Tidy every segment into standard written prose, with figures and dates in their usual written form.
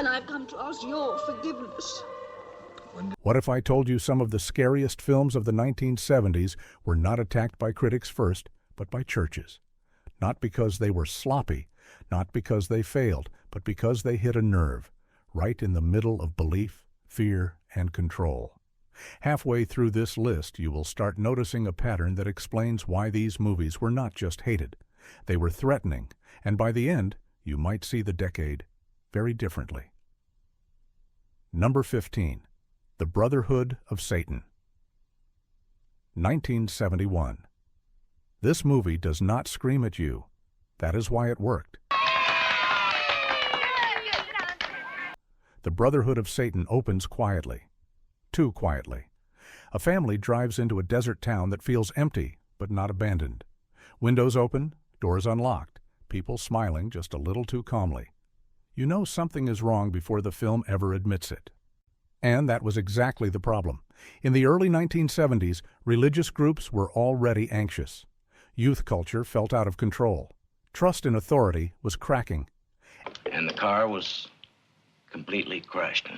and I've come to ask your forgiveness. What if I told you some of the scariest films of the 1970s were not attacked by critics first, but by churches? Not because they were sloppy, not because they failed, but because they hit a nerve, right in the middle of belief, fear, and control. Halfway through this list, you will start noticing a pattern that explains why these movies were not just hated. They were threatening, and by the end, you might see the decade very differently. Number 15. The Brotherhood of Satan. 1971. This movie does not scream at you. That is why it worked. The Brotherhood of Satan opens quietly. Too quietly. A family drives into a desert town that feels empty, but not abandoned. Windows open, doors unlocked, people smiling just a little too calmly. You know something is wrong before the film ever admits it. And that was exactly the problem. In the early 1970s, religious groups were already anxious. Youth culture felt out of control. Trust in authority was cracking. And the car was completely crushed.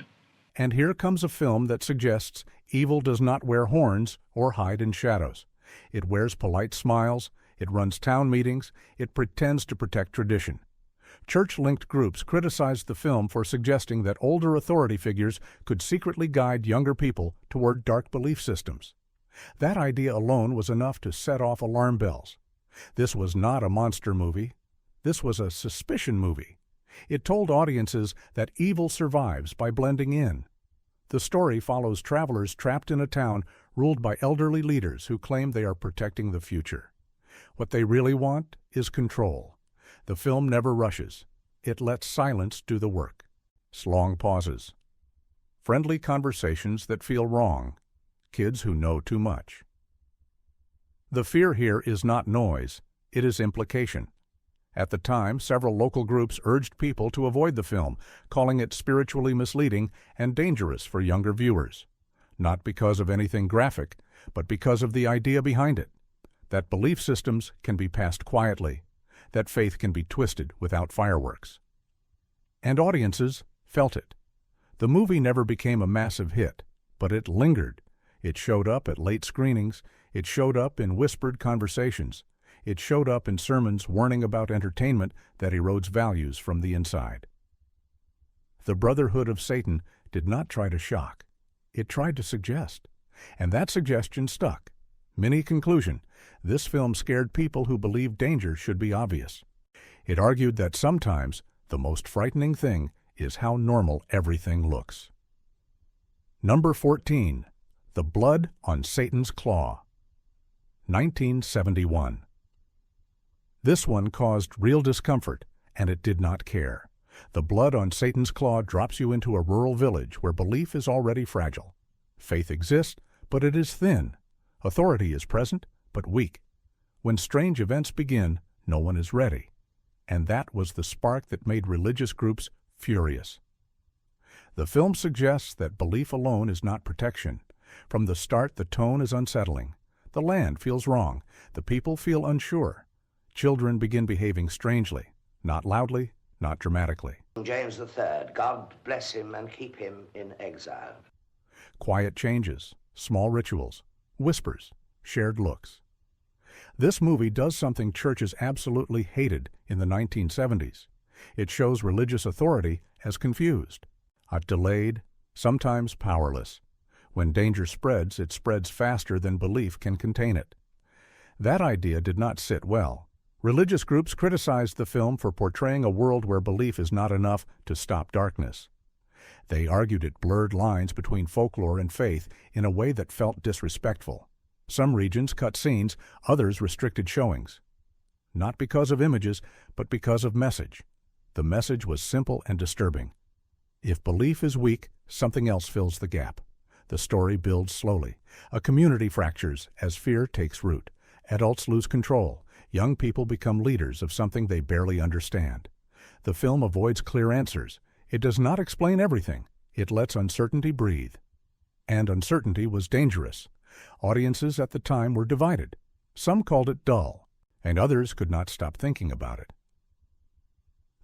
And here comes a film that suggests evil does not wear horns or hide in shadows. It wears polite smiles, it runs town meetings, it pretends to protect tradition. Church-linked groups criticized the film for suggesting that older authority figures could secretly guide younger people toward dark belief systems. That idea alone was enough to set off alarm bells. This was not a monster movie. This was a suspicion movie. It told audiences that evil survives by blending in. The story follows travelers trapped in a town ruled by elderly leaders who claim they are protecting the future. What they really want is control. The film never rushes. It lets silence do the work. Long pauses. Friendly conversations that feel wrong. Kids who know too much. The fear here is not noise. It is implication. At the time, several local groups urged people to avoid the film, calling it spiritually misleading and dangerous for younger viewers. Not because of anything graphic, but because of the idea behind it. That belief systems can be passed quietly. That faith can be twisted without fireworks. And audiences felt it. The movie never became a massive hit, but it lingered. It showed up at late screenings. It showed up in whispered conversations. It showed up in sermons warning about entertainment that erodes values from the inside. The Brotherhood of Satan did not try to shock. It tried to suggest. And that suggestion stuck. Mini conclusion: this film scared people who believed danger should be obvious. It argued that sometimes the most frightening thing is how normal everything looks. Number 14. The Blood on Satan's Claw. 1971. This one caused real discomfort, and it did not care. The Blood on Satan's Claw drops you into a rural village where belief is already fragile. Faith exists, but it is thin. Authority is present, but weak. When strange events begin, no one is ready. And that was the spark that made religious groups furious. The film suggests that belief alone is not protection. From the start, the tone is unsettling. The land feels wrong. The people feel unsure. Children begin behaving strangely, not loudly, not dramatically. James III, God bless him and keep him in exile. Quiet changes, small rituals, whispers, shared looks. This movie does something churches absolutely hated in the 1970s. It shows religious authority as confused, delayed, sometimes powerless. When danger spreads, it spreads faster than belief can contain it. That idea did not sit well. Religious groups criticized the film for portraying a world where belief is not enough to stop darkness. They argued it blurred lines between folklore and faith in a way that felt disrespectful. Some regions cut scenes, others restricted showings. Not because of images, but because of message. The message was simple and disturbing. If belief is weak, something else fills the gap. The story builds slowly. A community fractures as fear takes root. Adults lose control. Young people become leaders of something they barely understand. The film avoids clear answers. It does not explain everything. It lets uncertainty breathe. And uncertainty was dangerous. Audiences at the time were divided. Some called it dull, and others could not stop thinking about it.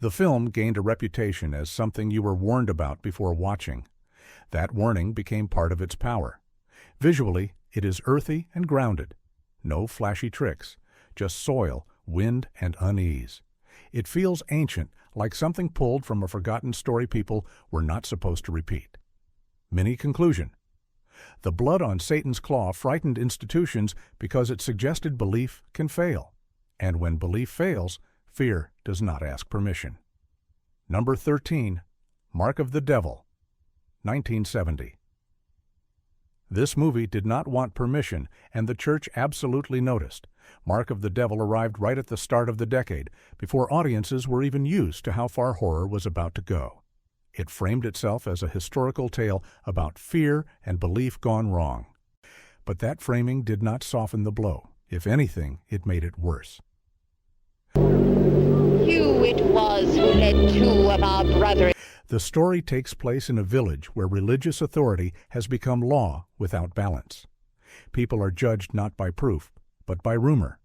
The film gained a reputation as something you were warned about before watching. That warning became part of its power. Visually, it is earthy and grounded. No flashy tricks, just soil, wind, and unease. It feels ancient, like something pulled from a forgotten story people were not supposed to repeat. Mini conclusion. The blood on Satan's claw frightened institutions because it suggested belief can fail. And when belief fails, fear does not ask permission. Number 13, Mark of the Devil, 1970. This movie did not want permission, and the church absolutely noticed. Mark of the Devil arrived right at the start of the decade, before audiences were even used to how far horror was about to go. It framed itself as a historical tale about fear and belief gone wrong. But that framing did not soften the blow. If anything, it made it worse. You it was who led two of our brothers. The story takes place in a village where religious authority has become law without balance. People are judged not by proof, but by rumor.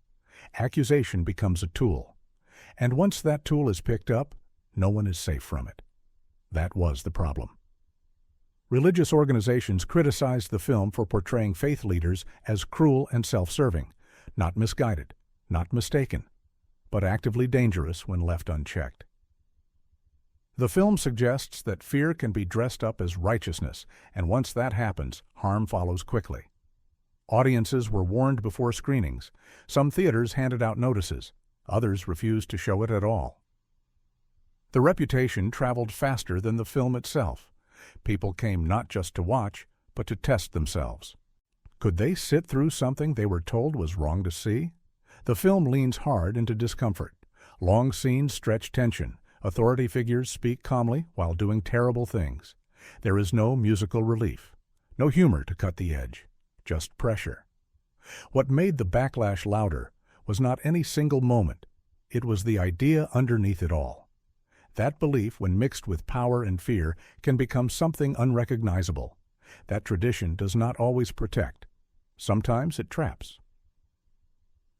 Accusation becomes a tool. And once that tool is picked up, no one is safe from it. That was the problem. Religious organizations criticized the film for portraying faith leaders as cruel and self-serving, not misguided, not mistaken, but actively dangerous when left unchecked. The film suggests that fear can be dressed up as righteousness, and once that happens, harm follows quickly. Audiences were warned before screenings. Some theaters handed out notices. Others refused to show it at all. The reputation traveled faster than the film itself. People came not just to watch, but to test themselves. Could they sit through something they were told was wrong to see? The film leans hard into discomfort. Long scenes stretch tension. Authority figures speak calmly while doing terrible things. There is no musical relief, no humor to cut the edge, just pressure. What made the backlash louder was not any single moment. It was the idea underneath it all. That belief, when mixed with power and fear, can become something unrecognizable. That tradition does not always protect. Sometimes it traps.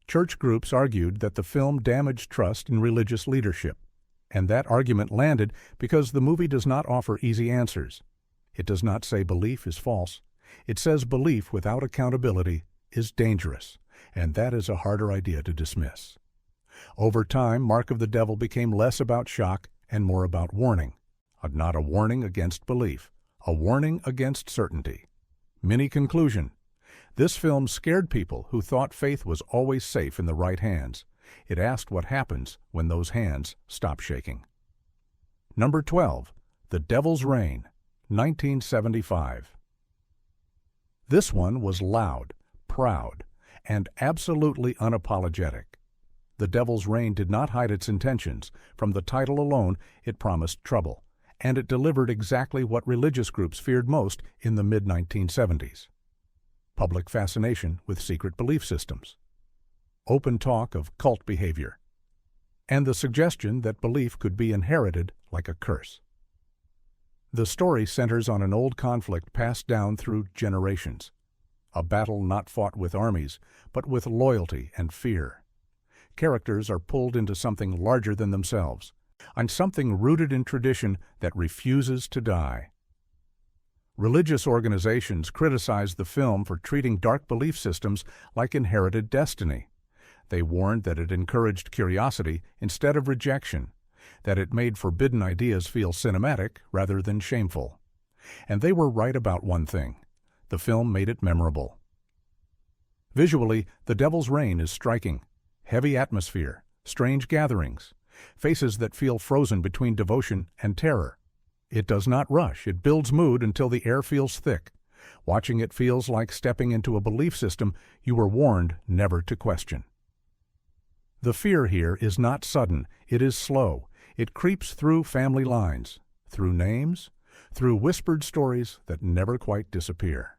Church groups argued that the film damaged trust in religious leadership. And that argument landed because the movie does not offer easy answers. It does not say belief is false. It says belief without accountability is dangerous, and that is a harder idea to dismiss. Over time, Mark of the Devil became less about shock and more about warning. Not a warning against belief, a warning against certainty. Mini conclusion. This film scared people who thought faith was always safe in the right hands. It asked what happens when those hands stop shaking. Number 12, The Devil's Reign, 1975. This one was loud, proud, and absolutely unapologetic. The Devil's Reign did not hide its intentions. From the title alone, it promised trouble, and it delivered exactly what religious groups feared most in the mid-1970s. Public fascination with secret belief systems. Open talk of cult behavior, and the suggestion that belief could be inherited like a curse. The story centers on an old conflict passed down through generations, a battle not fought with armies, but with loyalty and fear. Characters are pulled into something larger than themselves, on something rooted in tradition that refuses to die. Religious organizations criticized the film for treating dark belief systems like inherited destiny. They warned that it encouraged curiosity instead of rejection, that it made forbidden ideas feel cinematic rather than shameful. And they were right about one thing. The film made it memorable. Visually, The Devil's Reign is striking. Heavy atmosphere, strange gatherings, faces that feel frozen between devotion and terror. It does not rush. It builds mood until the air feels thick. Watching it feels like stepping into a belief system you were warned never to question. The fear here is not sudden, it is slow. It creeps through family lines, through names, through whispered stories that never quite disappear.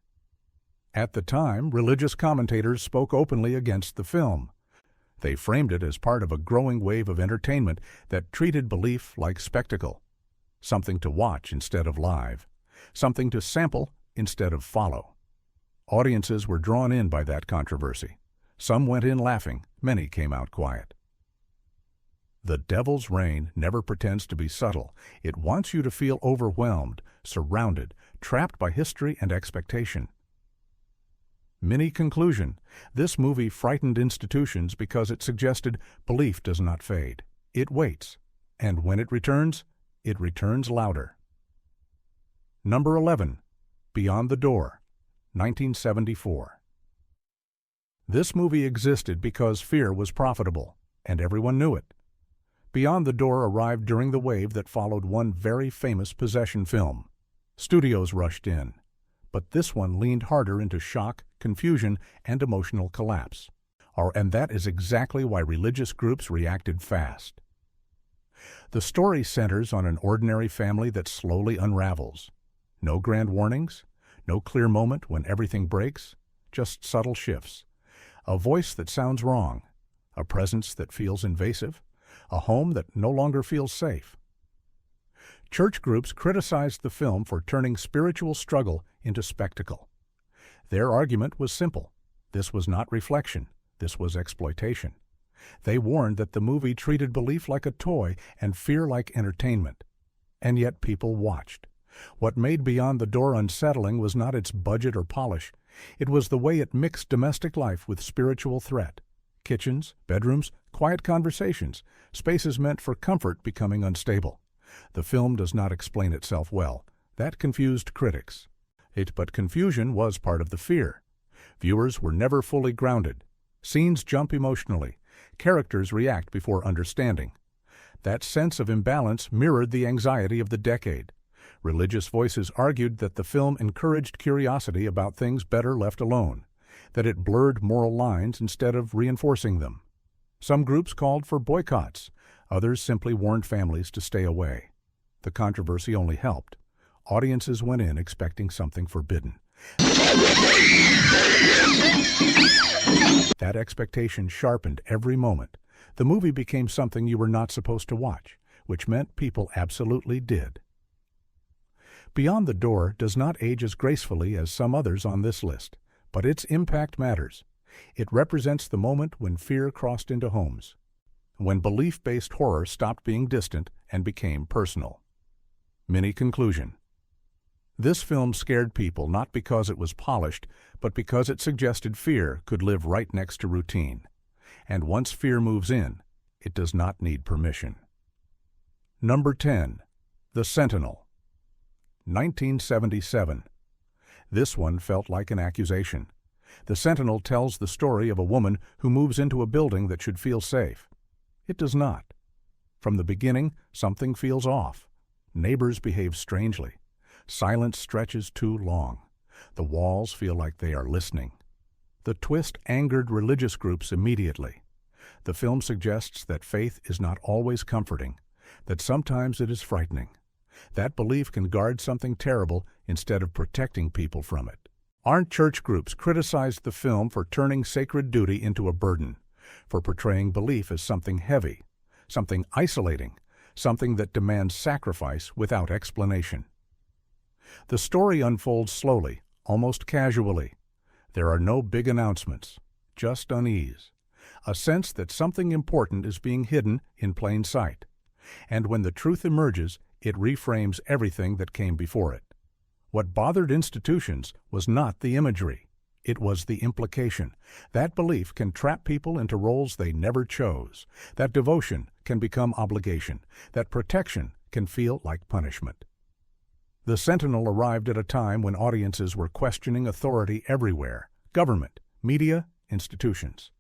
At the time, religious commentators spoke openly against the film. They framed it as part of a growing wave of entertainment that treated belief like spectacle, something to watch instead of live, something to sample instead of follow. Audiences were drawn in by that controversy. Some went in laughing, many came out quiet. The devil's reign never pretends to be subtle. It wants you to feel overwhelmed, surrounded, trapped by history and expectation. Mini conclusion. This movie frightened institutions because it suggested belief does not fade. It waits, and when it returns louder. Number 11. Beyond the Door, 1974. This movie existed because fear was profitable, and everyone knew it. Beyond the Door arrived during the wave that followed one very famous possession film. Studios rushed in, but this one leaned harder into shock, confusion, and emotional collapse. And that is exactly why religious groups reacted fast. The story centers on an ordinary family that slowly unravels. No grand warnings, no clear moment when everything breaks, just subtle shifts. A voice that sounds wrong, a presence that feels invasive, a home that no longer feels safe. Church groups criticized the film for turning spiritual struggle into spectacle. Their argument was simple. This was not reflection. This was exploitation. They warned that the movie treated belief like a toy and fear like entertainment. And yet people watched. What made Beyond the Door unsettling was not its budget or polish. It was the way it mixed domestic life with spiritual threat. Kitchens, bedrooms, quiet conversations, spaces meant for comfort becoming unstable. The film does not explain itself well. That confused critics. But confusion was part of the fear. Viewers were never fully grounded. Scenes jump emotionally. Characters react before understanding. That sense of imbalance mirrored the anxiety of the decade. Religious voices argued that the film encouraged curiosity about things better left alone, that it blurred moral lines instead of reinforcing them. Some groups called for boycotts. Others simply warned families to stay away. The controversy only helped. Audiences went in expecting something forbidden. That expectation sharpened every moment. The movie became something you were not supposed to watch, which meant people absolutely did. Beyond the Door does not age as gracefully as some others on this list, but its impact matters. It represents the moment when fear crossed into homes, when belief-based horror stopped being distant and became personal. Mini conclusion. This film scared people not because it was polished, but because it suggested fear could live right next to routine. And once fear moves in, it does not need permission. Number 10. The Sentinel, 1977. This one felt like an accusation. The Sentinel tells the story of a woman who moves into a building that should feel safe. It does not. From the beginning, something feels off. Neighbors behave strangely. Silence stretches too long. The walls feel like they are listening. The twist angered religious groups immediately. The film suggests that faith is not always comforting, that sometimes it is frightening. That belief can guard something terrible instead of protecting people from it. Our church groups criticized the film for turning sacred duty into a burden, for portraying belief as something heavy, something isolating, something that demands sacrifice without explanation. The story unfolds slowly, almost casually. There are no big announcements, just unease, a sense that something important is being hidden in plain sight. And when the truth emerges, it reframes everything that came before it. What bothered institutions was not the imagery. It was the implication. That belief can trap people into roles they never chose. That devotion can become obligation. That protection can feel like punishment. The Sentinel arrived at a time when audiences were questioning authority everywhere: government, media, institutions.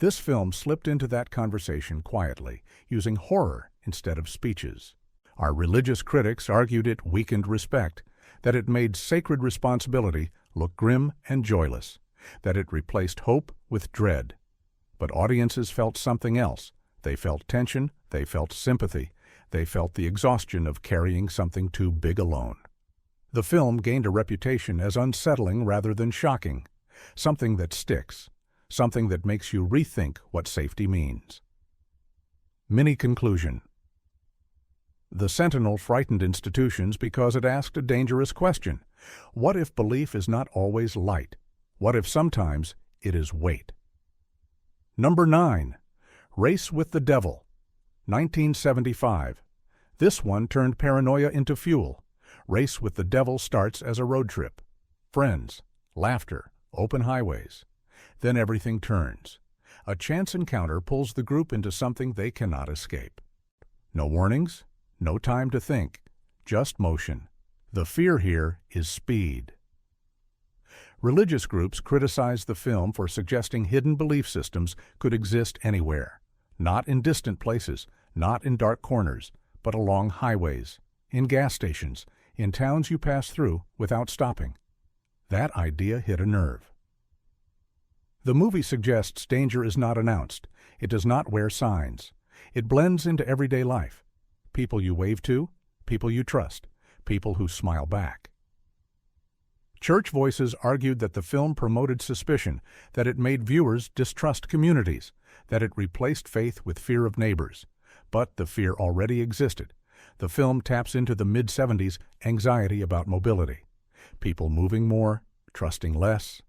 This film slipped into that conversation quietly, using horror instead of speeches. Our religious critics argued it weakened respect, that it made sacred responsibility look grim and joyless, that it replaced hope with dread. But audiences felt something else. They felt tension, they felt sympathy, they felt the exhaustion of carrying something too big alone. The film gained a reputation as unsettling rather than shocking, something that sticks, something that makes you rethink what safety means. Mini conclusion. The Sentinel frightened institutions because it asked a dangerous question. What if belief is not always light? What if sometimes it is weight? Number 9. Race with the Devil, 1975. This one turned paranoia into fuel. Race with the Devil starts as a road trip. Friends, laughter, open highways. Then everything turns. A chance encounter pulls the group into something they cannot escape. No warnings, no time to think, just motion. The fear here is speed. Religious groups criticize the film for suggesting hidden belief systems could exist anywhere, not in distant places, not in dark corners, but along highways, in gas stations, in towns you pass through without stopping. That idea hit a nerve. The movie suggests danger is not announced. It does not wear signs. It blends into everyday life. People you wave to, people you trust, people who smile back. Church voices argued that the film promoted suspicion, that it made viewers distrust communities, that it replaced faith with fear of neighbors. But the fear already existed. The film taps into the mid-70s anxiety about mobility. People moving more, trusting less.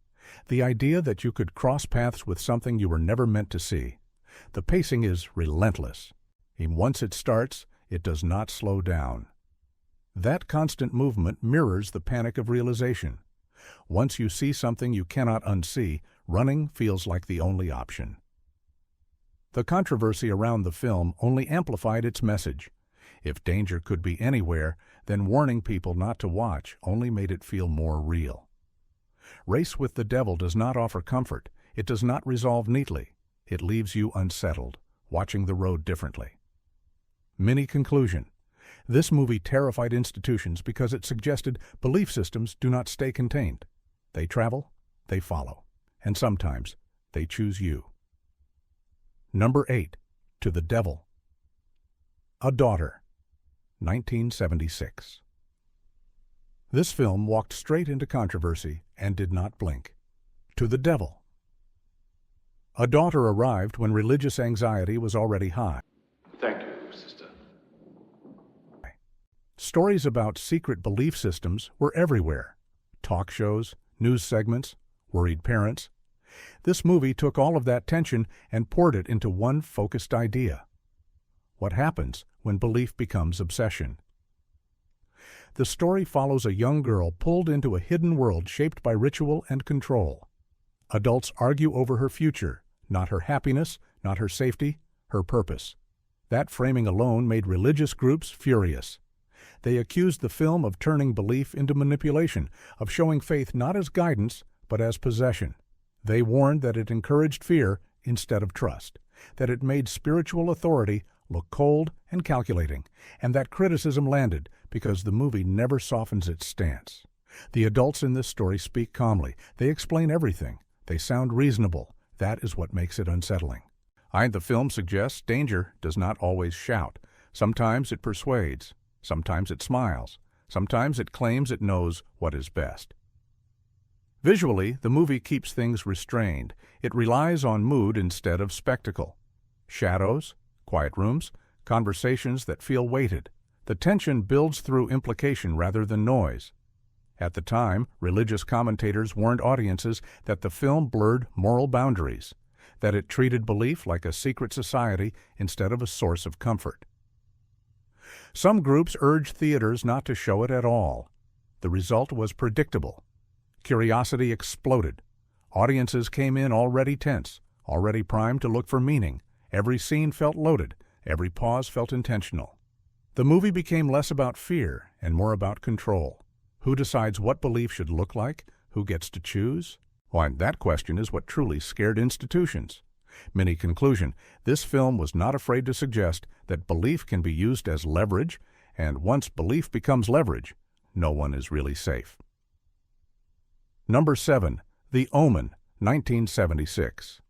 The idea that you could cross paths with something you were never meant to see. The pacing is relentless. And once it starts, it does not slow down. That constant movement mirrors the panic of realization. Once you see something you cannot unsee, running feels like the only option. The controversy around the film only amplified its message. If danger could be anywhere, then warning people not to watch only made it feel more real. Race with the Devil does not offer comfort. It does not resolve neatly. It leaves you unsettled, watching the road differently. Mini conclusion. This movie terrified institutions because it suggested belief systems do not stay contained. They travel, they follow, and sometimes they choose you. Number 8. To the Devil. A Daughter, 1976. This film walked straight into controversy and did not blink. To the Devil. A daughter arrived when religious anxiety was already high. Thank you, sister. Stories about secret belief systems were everywhere. Talk shows, news segments, worried parents. This movie took all of that tension and poured it into one focused idea. What happens when belief becomes obsession? The story follows a young girl pulled into a hidden world shaped by ritual and control. Adults argue over her future, not her happiness, not her safety, her purpose. That framing alone made religious groups furious. They accused the film of turning belief into manipulation, of showing faith not as guidance, but as possession. They warned that it encouraged fear instead of trust, that it made spiritual authority look cold and calculating, and that criticism landed because the movie never softens its stance. The adults in this story speak calmly. They explain everything. They sound reasonable. That is what makes it unsettling. The film suggests danger does not always shout. Sometimes it persuades. Sometimes it smiles. Sometimes it claims it knows what is best. Visually, the movie keeps things restrained. It relies on mood instead of spectacle. Shadows, quiet rooms, conversations that feel weighted. The tension builds through implication rather than noise. At the time, religious commentators warned audiences that the film blurred moral boundaries, that it treated belief like a secret society instead of a source of comfort. Some groups urged theaters not to show it at all. The result was predictable. Curiosity exploded. Audiences came in already tense, already primed to look for meaning. Every scene felt loaded. Every pause felt intentional. The movie became less about fear and more about control. Who decides what belief should look like? Who gets to choose? Why, that question is what truly scared institutions. Mini conclusion, this film was not afraid to suggest that belief can be used as leverage, and once belief becomes leverage, no one is really safe. Number 7. The Omen, 1976.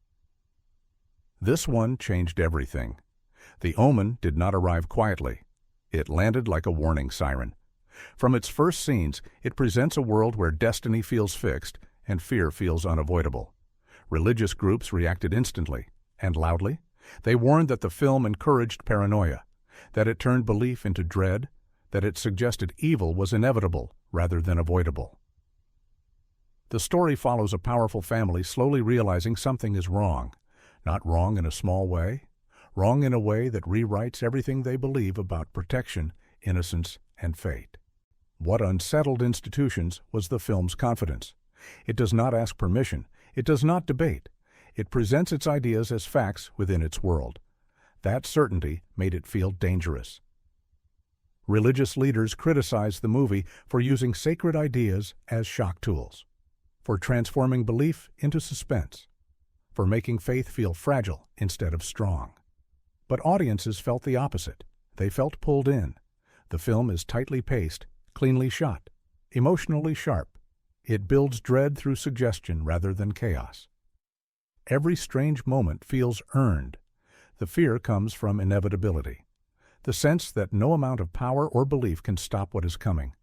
This one changed everything. The Omen did not arrive quietly. It landed like a warning siren. From its first scenes, it presents a world where destiny feels fixed and fear feels unavoidable. Religious groups reacted instantly and loudly. They warned that the film encouraged paranoia, that it turned belief into dread, that it suggested evil was inevitable rather than avoidable. The story follows a powerful family slowly realizing something is wrong. Not wrong in a small way, wrong in a way that rewrites everything they believe about protection, innocence, and fate. What unsettled institutions was the film's confidence. It does not ask permission. It does not debate. It presents its ideas as facts within its world. That certainty made it feel dangerous. Religious leaders criticized the movie for using sacred ideas as shock tools, for transforming belief into suspense, for making faith feel fragile instead of strong. But audiences felt the opposite. They felt pulled in. The film is tightly paced, cleanly shot, emotionally sharp. It builds dread through suggestion rather than chaos. Every strange moment feels earned. The fear comes from inevitability, the sense that no amount of power or belief can stop what is coming.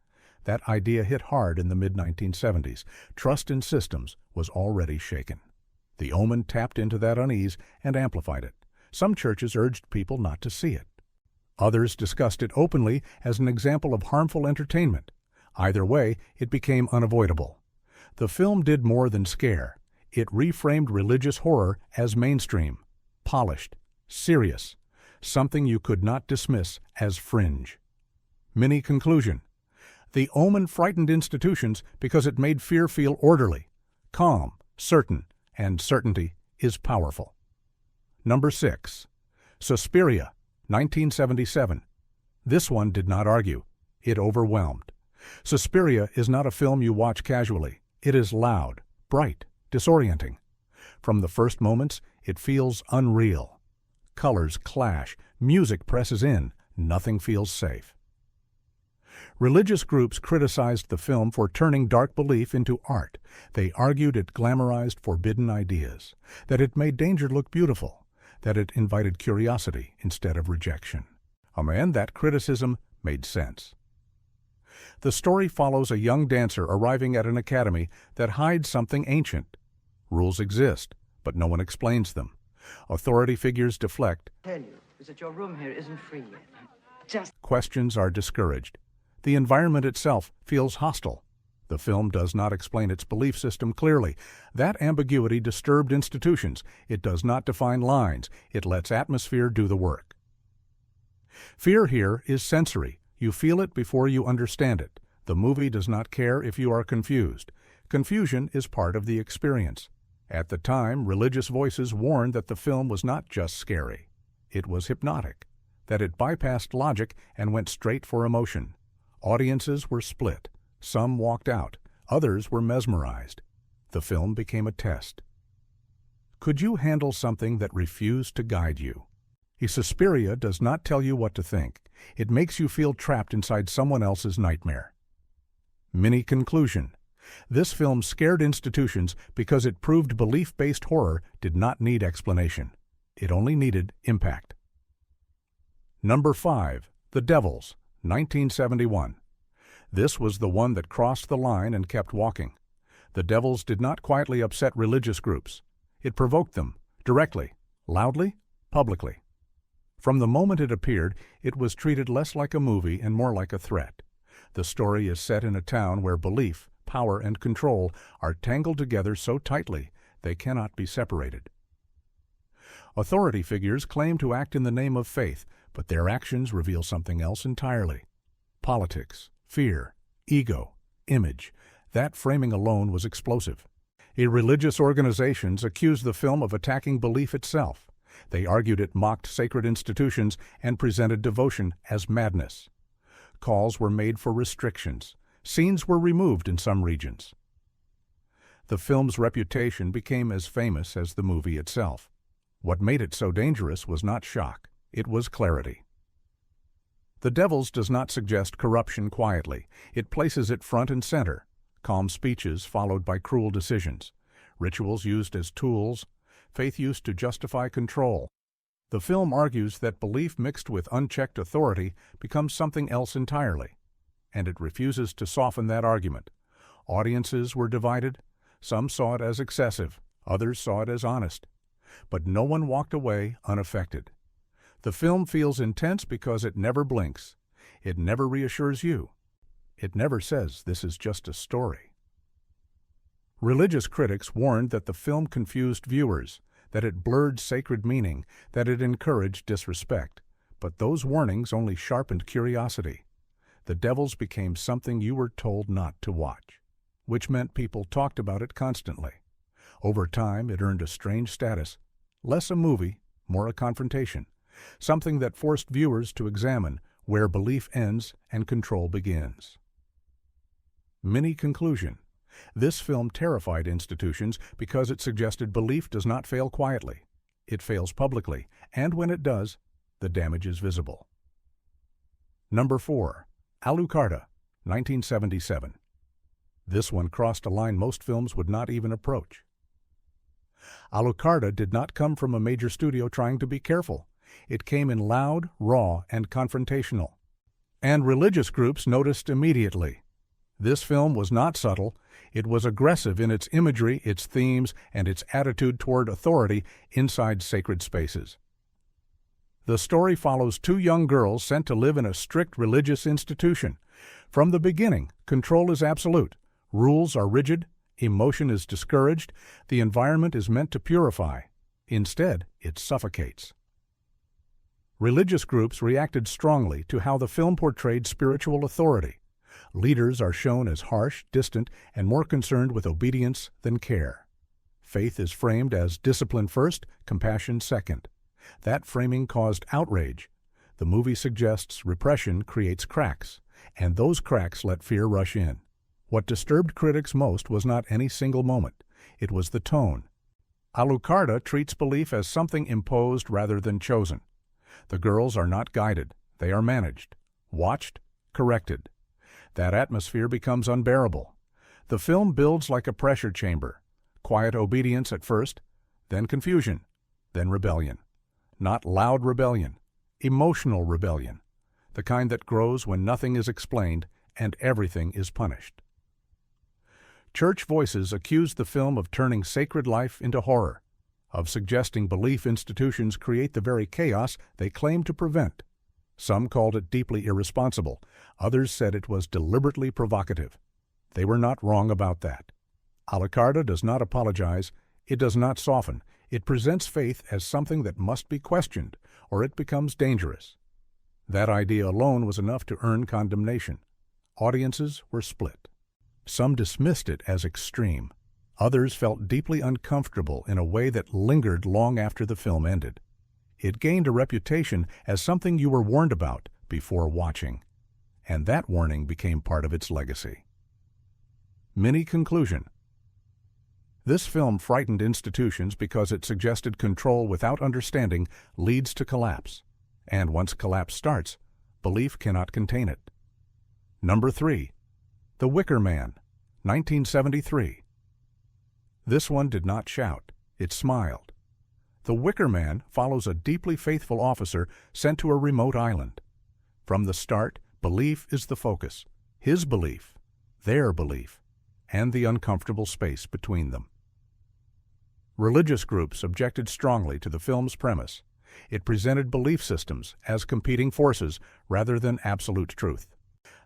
That idea hit hard in the mid-1970s. Trust in systems was already shaken. The Omen tapped into that unease and amplified it. Some churches urged people not to see it. Others discussed it openly as an example of harmful entertainment. Either way, it became unavoidable. The film did more than scare. It reframed religious horror as mainstream, polished, serious, something you could not dismiss as fringe. Mini conclusion. The Omen frightened institutions because it made fear feel orderly, calm, certain, and certainty is powerful. Number 6. Suspiria, 1977. This one did not argue. It overwhelmed. Suspiria is not a film you watch casually. It is loud, bright, disorienting. From the first moments, it feels unreal. Colors clash, music presses in, nothing feels safe. Religious groups criticized the film for turning dark belief into art. They argued it glamorized forbidden ideas, that it made danger look beautiful, that it invited curiosity instead of rejection. And that criticism made sense. The story follows a young dancer arriving at an academy that hides something ancient. Rules exist, but no one explains them. Authority figures deflect. Tell you is that your room here isn't free yet. Questions are discouraged. The environment itself feels hostile. The film does not explain its belief system clearly. That ambiguity disturbed institutions. It does not define lines. It lets atmosphere do the work. Fear here is sensory. You feel it before you understand it. The movie does not care if you are confused. Confusion is part of the experience. At the time, religious voices warned that the film was not just scary. It was hypnotic, that it bypassed logic and went straight for emotion. Audiences were split. Some walked out. Others were mesmerized. The film became a test. Could you handle something that refused to guide you? Suspiria does not tell you what to think. It makes you feel trapped inside someone else's nightmare. Mini conclusion. This film scared institutions because it proved belief-based horror did not need explanation. It only needed impact. Number 5. The Devils, 1971. This was the one that crossed the line and kept walking. The Devils did not quietly upset religious groups. It provoked them, directly, loudly, publicly. From the moment it appeared, it was treated less like a movie and more like a threat. The story is set in a town where belief, power, and control are tangled together so tightly they cannot be separated. Authority figures claim to act in the name of faith, but their actions reveal something else entirely. Politics, fear, ego, image. That framing alone was explosive. Religious organizations accused the film of attacking belief itself. They argued it mocked sacred institutions and presented devotion as madness. Calls were made for restrictions. Scenes were removed in some regions. The film's reputation became as famous as the movie itself. What made it so dangerous was not shock. It was clarity. The Devils does not suggest corruption quietly. It places it front and center. Calm speeches followed by cruel decisions. Rituals used as tools. Faith used to justify control. The film argues that belief mixed with unchecked authority becomes something else entirely, and it refuses to soften that argument. Audiences were divided. Some saw it as excessive, others saw it as honest. But no one walked away unaffected. The film feels intense because it never blinks. It never reassures you. It never says this is just a story. Religious critics warned that the film confused viewers. that it blurred sacred meaning, that it encouraged disrespect. But those warnings only sharpened curiosity. The devils became something you were told not to watch, which meant people talked about it constantly. Over time, it earned a strange status, less a movie, more a confrontation, something that forced viewers to examine where belief ends and control begins. Mini conclusion. This film terrified institutions because it suggested belief does not fail quietly. It fails publicly, and when it does, the damage is visible. Number 4. Alucarda, 1977. This one crossed a line most films would not even approach. Alucarda did not come from a major studio trying to be careful. It came in loud, raw, and confrontational. And religious groups noticed immediately. This film was not subtle. It was aggressive in its imagery, its themes, and its attitude toward authority inside sacred spaces. The story follows two young girls sent to live in a strict religious institution. From the beginning, control is absolute. Rules are rigid. Emotion is discouraged. The environment is meant to purify. Instead, it suffocates. Religious groups reacted strongly to how the film portrayed spiritual authority. Leaders are shown as harsh, distant, and more concerned with obedience than care. Faith is framed as discipline first, compassion second. That framing caused outrage. The movie suggests repression creates cracks, and those cracks let fear rush in. What disturbed critics most was not any single moment. It was the tone. Alucarda treats belief as something imposed rather than chosen. The girls are not guided. They are managed, watched, corrected. That atmosphere becomes unbearable. The film builds like a pressure chamber. Quiet obedience at first, then confusion, then rebellion. Not loud rebellion, emotional rebellion, the kind that grows when nothing is explained and everything is punished. Church voices accused the film of turning sacred life into horror, of suggesting belief institutions create the very chaos they claim to prevent. Some called it deeply irresponsible. Others said it was deliberately provocative. They were not wrong about that. Alucarda does not apologize. It does not soften. It presents faith as something that must be questioned, or it becomes dangerous. That idea alone was enough to earn condemnation. Audiences were split. Some dismissed it as extreme. Others felt deeply uncomfortable in a way that lingered long after the film ended. It gained a reputation as something you were warned about before watching, and that warning became part of its legacy. Mini conclusion. This film frightened institutions because it suggested control without understanding leads to collapse, and once collapse starts, belief cannot contain it. Number 3. The Wicker Man, 1973. This one did not shout. It smiled. The Wicker Man follows a deeply faithful officer sent to a remote island. From the start, belief is the focus. His belief, their belief, and the uncomfortable space between them. Religious groups objected strongly to the film's premise. It presented belief systems as competing forces rather than absolute truth.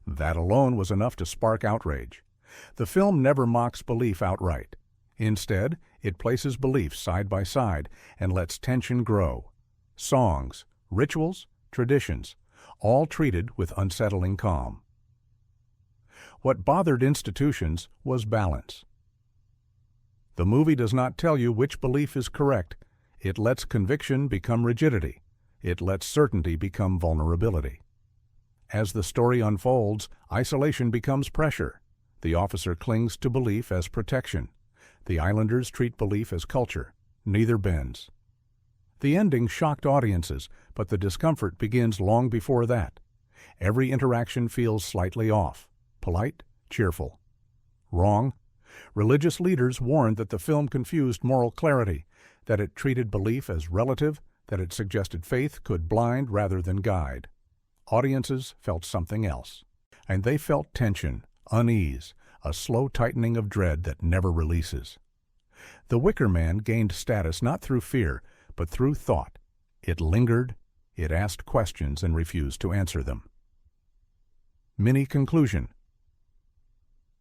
That alone was enough to spark outrage. The film never mocks belief outright. Instead, it places beliefs side by side and lets tension grow. Songs, rituals, traditions, all treated with unsettling calm. What bothered institutions was balance. The movie does not tell you which belief is correct. It lets conviction become rigidity. It lets certainty become vulnerability. As the story unfolds, isolation becomes pressure. The officer clings to belief as protection. The islanders treat belief as culture. Neither bends. The ending shocked audiences, but the discomfort begins long before that. Every interaction feels slightly off. Polite, cheerful. Wrong. Religious leaders warned that the film confused moral clarity, that it treated belief as relative, that it suggested faith could blind rather than guide. Audiences felt something else, and they felt tension, unease, a slow tightening of dread that never releases. The Wicker Man gained status not through fear, but through thought. It lingered, it asked questions and refused to answer them. Mini conclusion.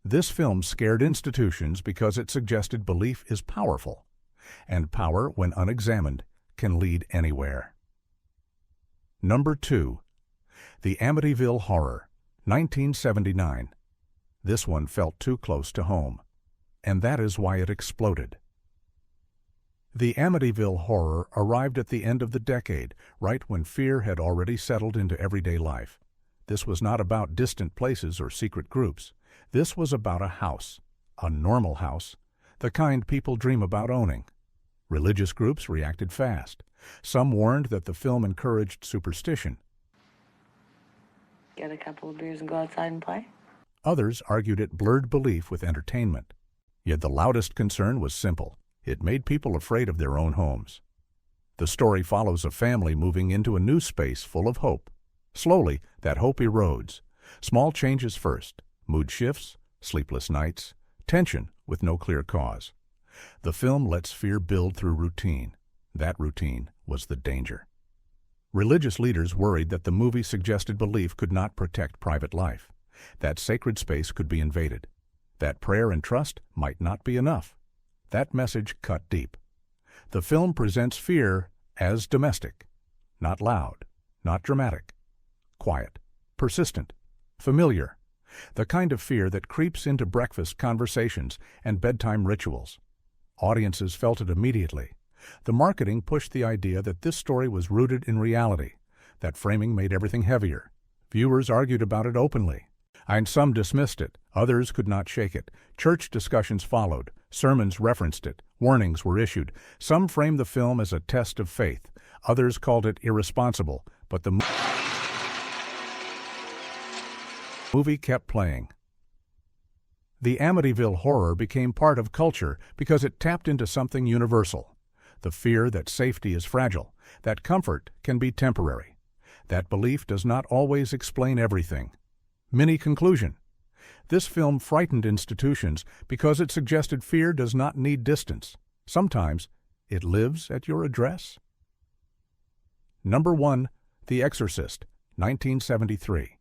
This film scared institutions because it suggested belief is powerful. And power, when unexamined, can lead anywhere. Number 2. The Amityville Horror, 1979. This one felt too close to home, and that is why it exploded. The Amityville Horror arrived at the end of the decade, right when fear had already settled into everyday life. This was not about distant places or secret groups. This was about a house, a normal house, the kind people dream about owning. Religious groups reacted fast. Some warned that the film encouraged superstition. Get a couple of beers and go outside and play? Others argued it blurred belief with entertainment. Yet the loudest concern was simple. It made people afraid of their own homes. The story follows a family moving into a new space full of hope. Slowly, that hope erodes. Small changes first. Mood shifts, sleepless nights, tension with no clear cause. The film lets fear build through routine. That routine was the danger. Religious leaders worried that the movie suggested belief could not protect private life, that sacred space could be invaded, that prayer and trust might not be enough. That message cut deep. The film presents fear as domestic, not loud, not dramatic, quiet, persistent, familiar, the kind of fear that creeps into breakfast conversations and bedtime rituals. Audiences felt it immediately. The marketing pushed the idea that this story was rooted in reality. That framing made everything heavier. Viewers argued about it openly, and some dismissed it. Others could not shake it. Church discussions followed. Sermons referenced it. Warnings were issued. Some framed the film as a test of faith. Others called it irresponsible, but the movie kept playing. The Amityville Horror became part of culture because it tapped into something universal. The fear that safety is fragile, that comfort can be temporary, that belief does not always explain everything. Mini conclusion. This film frightened institutions because it suggested fear does not need distance. Sometimes it lives at your address. Number 1. The Exorcist, 1973.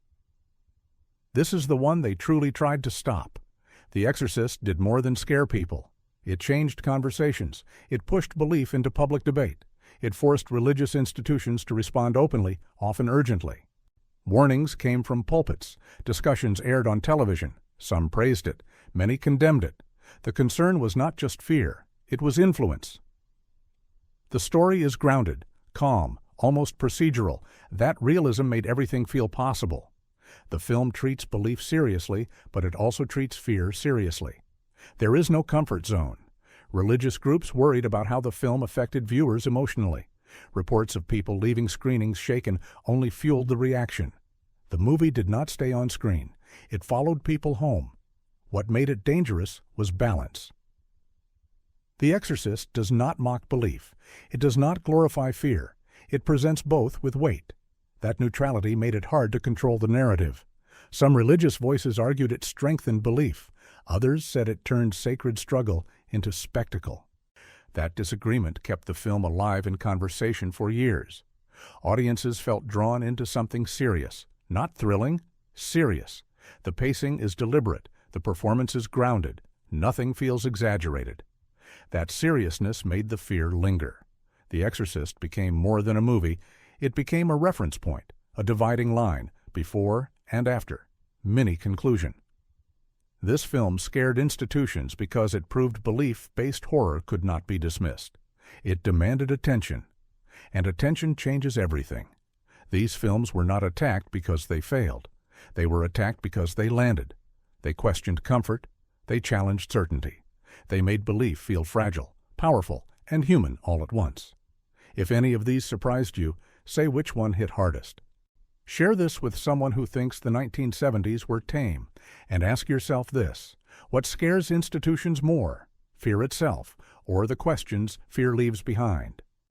This is the one they truly tried to stop. The Exorcist did more than scare people. It changed conversations. It pushed belief into public debate. It forced religious institutions to respond openly, often urgently. Warnings came from pulpits. Discussions aired on television. Some praised it. Many condemned it. The concern was not just fear. It was influence. The story is grounded, calm, almost procedural. That realism made everything feel possible. The film treats belief seriously, but it also treats fear seriously. There is no comfort zone. Religious groups worried about how the film affected viewers emotionally. Reports of people leaving screenings shaken only fueled the reaction. The movie did not stay on screen. It followed people home. What made it dangerous was balance. The Exorcist does not mock belief. It does not glorify fear. It presents both with weight. That neutrality made it hard to control the narrative. Some religious voices argued it strengthened belief. Others said it turned sacred struggle into spectacle. That disagreement kept the film alive in conversation for years. Audiences felt drawn into something serious, not thrilling, serious. The pacing is deliberate, the performance is grounded, nothing feels exaggerated. That seriousness made the fear linger. The Exorcist became more than a movie. It became a reference point, a dividing line, before and after. Mini conclusion. This film scared institutions because it proved belief-based horror could not be dismissed. It demanded attention, and attention changes everything. These films were not attacked because they failed. They were attacked because they landed. They questioned comfort. They challenged certainty. They made belief feel fragile, powerful, and human all at once. If any of these surprised you, say which one hit hardest. Share this with someone who thinks the 1970s were tame, and ask yourself this: what scares institutions more, fear itself, or the questions fear leaves behind?